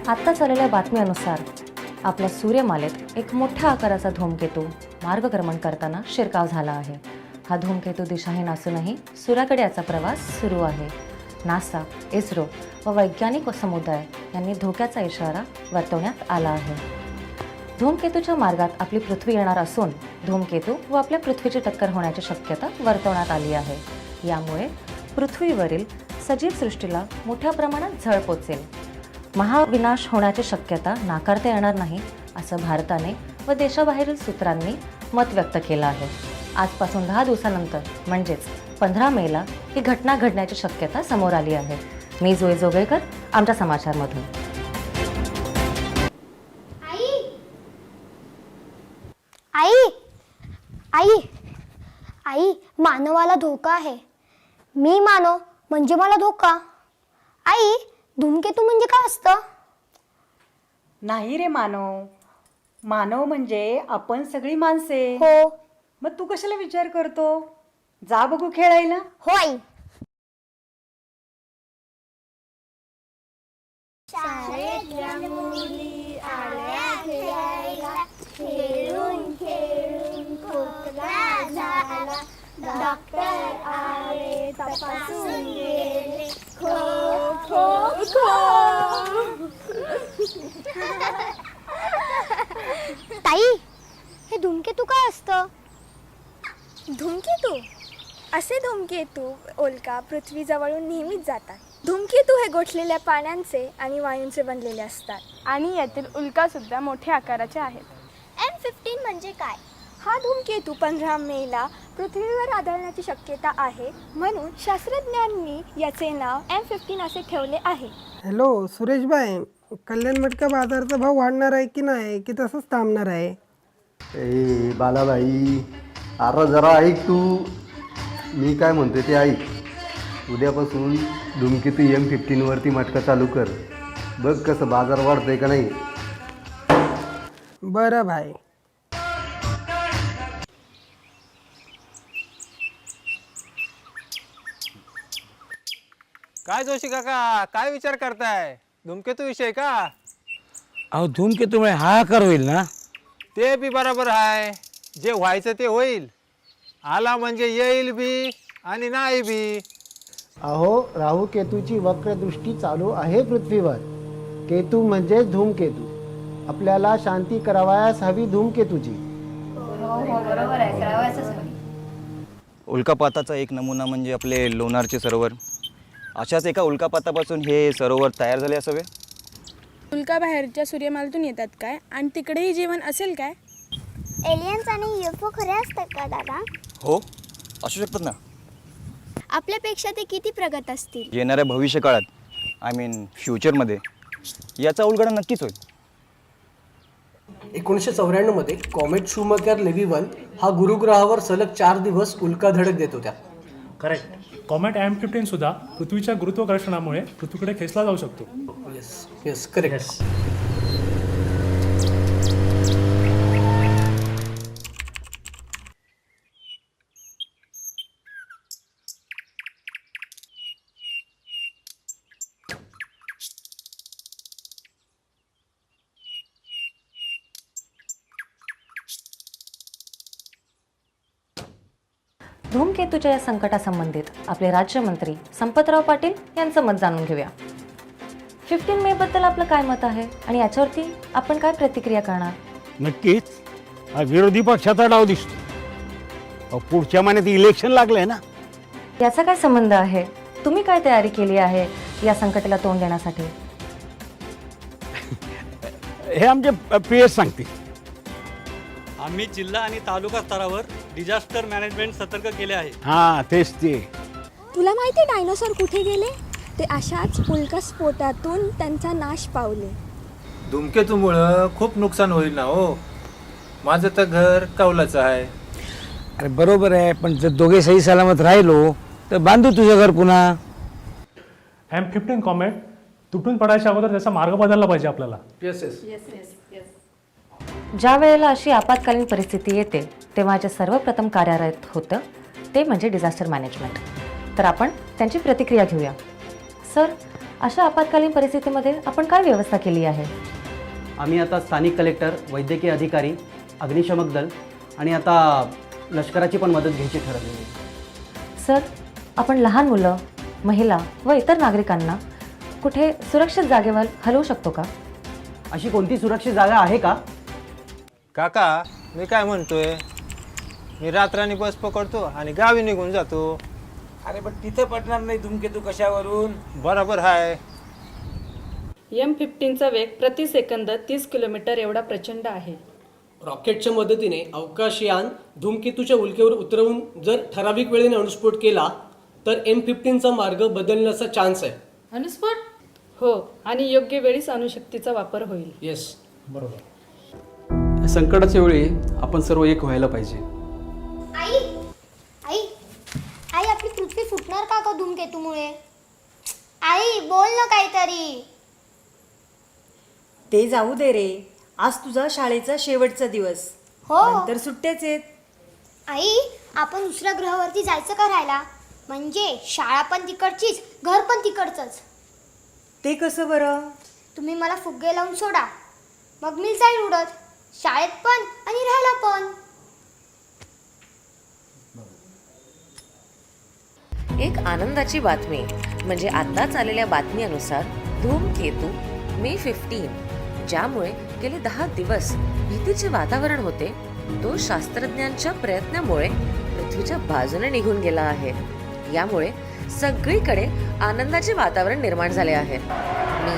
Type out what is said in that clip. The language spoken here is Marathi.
आत्ताच आलेल्या बातमीनुसार आपल्या सूर्यमालेत एक मोठ्या आकाराचा धूमकेतू मार्गक्रमण करताना शिरकाव झाला आहे. हा धूमकेतू दिशाहीन असूनही सूर्याकडे याचा प्रवास सुरू आहे. नासा, इस्रो व वैज्ञानिक समुदाय यांनी धोक्याचा इशारा वर्तवण्यात आला आहे. धूमकेतूच्या मार्गात आपली पृथ्वी येणार असून धूमकेतू व आपल्या पृथ्वीची टक्कर होण्याची शक्यता वर्तवण्यात आली आहे. यामुळे पृथ्वीवरील सजीव सृष्टीला मोठ्या प्रमाणात झळ पोचेल. महाविनाश होण्याची शक्यता नाकारता येणार नाही असं भारताने व देशाबाहेरील सूत्रांनी मत व्यक्त केलं आहे. आजपासून 10 दिवसानंतर म्हणजेच 15 मेला ही घटना घडण्याची शक्यता समोर आली आहे. मी जोई जोगळेकर, आमच्या समाचारमधून. आई आई आई मानवाला धोका आहे. मी मानव म्हणजे मला धोका. आई, धूमकेतू म्हणजे काय असतं? नाही रे मानव, मानव म्हणजे आपण सगळी माणसे. हो. मग तू कशाला विचार करतो? जा बघू खेळायला. हो आई. शाळेतल्या मुली आल्या खेळायला, खेळून खेळून खोकला झाला. डॉक्टर आले, तपासून गेले, खो खो खो. ताई, हे धूमकेतू काय असतं? धूमकेतू असे धूमकेतू उल्का पृथ्वीजवळून नेहमीच जातात. धूमकेतू हे गोठलेल्या पाण्याचे आणि वायूंचे बनलेले असतात आणि यातील उल्का सुद्धा मोठ्या आकाराचे आहेत. M15 म्हणजे काय? हा धूमकेतू 15 मेला पृथ्वीवर आढळण्याची शक्यता आहे, म्हणून शास्त्रज्ञांनी याचे नाव M15 असे ठेवले आहे. हॅलो सुरेशबाई, कल्याण मटका बाजारचा भाव वाढणार आहे की नाही, की तसंच थांबणार आहे? ए बालाबाई, अरे जरा ऐक तू. मी काय म्हणते ते ऐक. उद्यापासून धूमकेतू M15 वरती मटका चालू कर. बघ कसं बाजार वाढतंय का नाही. बरं भाई. काय जोशी काका, काय विचार करताय? धूमकेतू विषय का? अहो धूमकेतूमुळे हाहाकार होईल ना. ते बी बरोबर आहे. जे व्हायचं ते होईल. आला म्हणजे येईल बी आणि नाही बी. अहो राहू केतूची वक्रदृष्टी चालू आहे पृथ्वीवर. केतू म्हणजे धूमकेतू. आपल्याला शांती करावयास हवी धूमकेतूची. उल्कापाताचा एक नमुना म्हणजे आपले लोणारचे सरोवर. अशाच एका उल्कापातापासून हे सरोवर तयार झाले असावे. उल्का बाहेरच्या सूर्यमालेतून येतात काय, आणि तिकडेही जीवन असेल काय? एलियन्स आणि UFO खरे असतात का दादा? हो, असू शकतात ना. आपल्यापेक्षा ते किती प्रगत असतील? येणाऱ्या भविष्य काळात, आय मीन फ्युचरमध्ये याचा उलगडा नक्कीच होईल. 1994 मध्ये कॉमेट शूमकर लेव्ही 1 हा गुरुग्रहावर सलग 4 दिवस उल्का धडक देत होत्या. करेक्ट. कॉमेट M15 सुद्धा पृथ्वीच्या गुरुत्वाकर्षणामुळे पृथ्वीकडे खेचला जाऊ शकतो. Yes yes correct. धूमकेतूच्या या संकटासंबंधित आपले राज्यमंत्री संपतराव पाटील यांचं मत जाणून घेऊया. 15 मे बद्दल आपलं काय मत आहे आणि याच्यावरती आपण काय प्रतिक्रिया करणार? नक्कीच हा विरोधी पक्षाचा डाव दिसतो. अहो, पुढच्या महिन्यात इलेक्शन लागलंय ना. याचा काय संबंध आहे? तुम्ही काय तयारी केली आहे या संकटाला तोंड देण्यासाठी? हे आमचे PS सांगतील. आम्ही जिल्हा आणि तालुका स्तरावर डिझास्टर मॅनेजमेंट सतर्क केले आहे. हां तेच ते. तुला माहिती डायनोसॉर कुठे गेले? ते अशाच उल्का स्फोटातून त्यांचा नाश पावले. धूमकेतूमुळं खूप नुकसान होईल ना हो. माझं तर घर कौलाचं आहे. अरे बरोबर आहे, पण जर दोघे सही सलामत राहिलो तर बांधू तुझं घर पुन्हा. M15 कॉमेट तुटून पडायच्या अगोदर त्याचा मार्ग बदलला पाहिजे आपल्याला. Yes yes. ज्या वेळेला अशी आपत्कालीन परिस्थिती येते तेव्हा जे सर्वप्रथम कार्यरत होतं ते म्हणजे डिझास्टर मॅनेजमेंट. तर आपण त्यांची प्रतिक्रिया घेऊया. सर, अशा आपत्कालीन परिस्थितीमध्ये आपण काय व्यवस्था केली आहे? आम्ही आता स्थानिक कलेक्टर, वैद्यकीय अधिकारी, अग्निशमक दल आणि आता लष्कराची पण मदत घ्यायची ठरवली आहे. सर, आपण लहान मुलं, महिला व इतर नागरिकांना कुठे सुरक्षित जागेवर हलवू शकतो का? अशी कोणती सुरक्षित जागा आहे का? काका, मी काय म्हणतोय, मी रात्रानी बस पकडतो आणि गावी निघून जातो. अरे पण तिथं पडणार नाही धूमकेतू कशावरून? बरोबर आहे. M15चा वेग प्रति सेकंद 30 किलोमीटर एवढा प्रचंड आहे. रॉकेटच्या मदतीने अवकाशयान धूमकेतूच्या उल्केवर उतरवून जर ठराविक वेळेने अणुस्फोट केला तर M15चा मार्ग बदलण्याचा चान्स आहे. अणुस्फोट? हो, आणि योग्य वेळीच अणुशक्तीचा वापर होईल. येस, बरोबर. संकटाच्या वेळी आपण सर्व एक व्हायला पाहिजे. आई आई आई आपली पृथ्वी फुटणार का धूमकेतूमुळे? आई बोल ना काहीतरी. ते जाऊ दे रे, आज तुझा शाळेचा शेवटचा दिवस, हो. नंतर सुट्ट्याच आहेत. आई, आपण दुसऱ्या ग्रहावरती जायचं का राहायला? म्हणजे शाळा पण तिकडचीच, घर पण तिकडचंच. ते कसं बरं? तुम्ही मला फुगे लावून सोडा, मग मी जाईल उडत, शाळेत पण आणि राहायला पण. एक आनंदाची बातमी म्हणजे आत्ताच आलेल्या बातमीनुसार धूमकेतू मे 15, ज्यामुळे गेले 10 दिवस भीतीचे वातावरण होते, तो शास्त्रज्ञांच्या प्रयत्नामुळे पृथ्वीच्या बाजूने निघून गेला आहे. यामुळे सगळीकडे आनंदाचे वातावरण निर्माण झाले आहे. मी